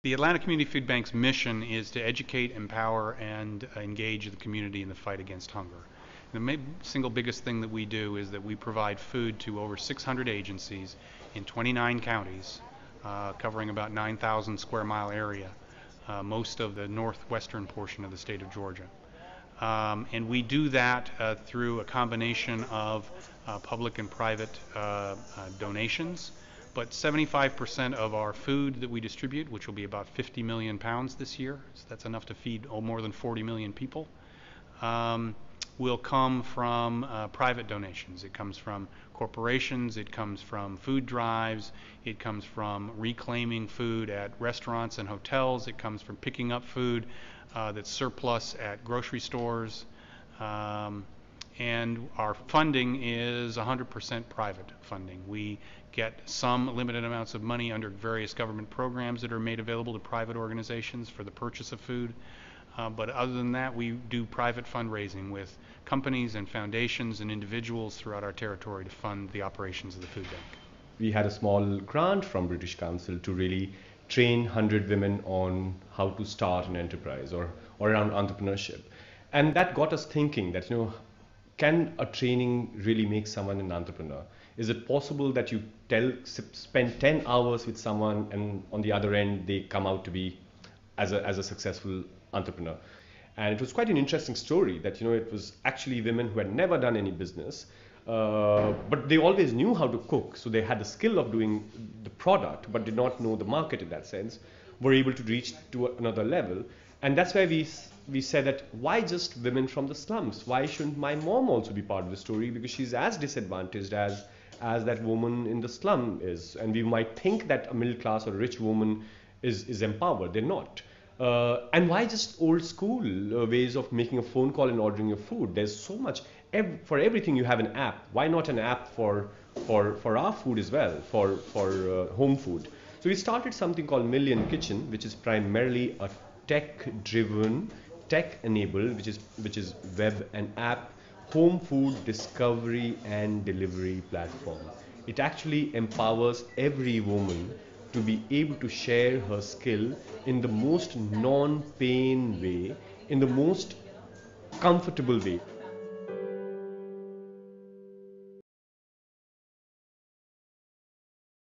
The Atlanta Community Food Bank's mission is to educate, empower, and engage the community in the fight against hunger. The single biggest thing that we do is that we provide food to over 600 agencies in 29 counties, covering about 9,000 square mile area, most of the northwestern portion of the state of Georgia. And we do that through a combination of public and private donations. But 75% of our food that we distribute, which will be about 50 million pounds this year, so that's enough to feed more than 40 million people, will come from private donations. It comes from corporations, it comes from food drives, it comes from reclaiming food at restaurants and hotels, it comes from picking up food that's surplus at grocery stores. And our funding is 100% private funding. We get some limited amounts of money under various government programs that are made available to private organizations for the purchase of food. But other than that, we do private fundraising with companies and foundations and individuals throughout our territory to fund the operations of the food bank. We had a small grant from British Council to really train 100 women on how to start an enterprise or around entrepreneurship. And that got us thinking that, can a training really make someone an entrepreneur? Is it possible that you spend 10 hours with someone and on the other end they come out to be as a successful entrepreneur? And it was quite an interesting story that it was actually women who had never done any business, but they always knew how to cook, so they had the skill of doing the product but did not know the market in that sense, were able to reach to another level. And that's why we said that why just women from the slums? Why shouldn't my mom also be part of the story? Because she's as disadvantaged as that woman in the slum is. And we might think that a middle class or a rich woman is empowered. They're not. And why just old school ways of making a phone call and ordering your food? There's so much. For everything you have an app. Why not an app for our food as well, for home food? So we started something called Million Kitchen, which is primarily a tech-driven, tech-enabled, which is web and app, home food discovery and delivery platform. It actually empowers every woman to be able to share her skill in the most non-pain way, in the most comfortable way.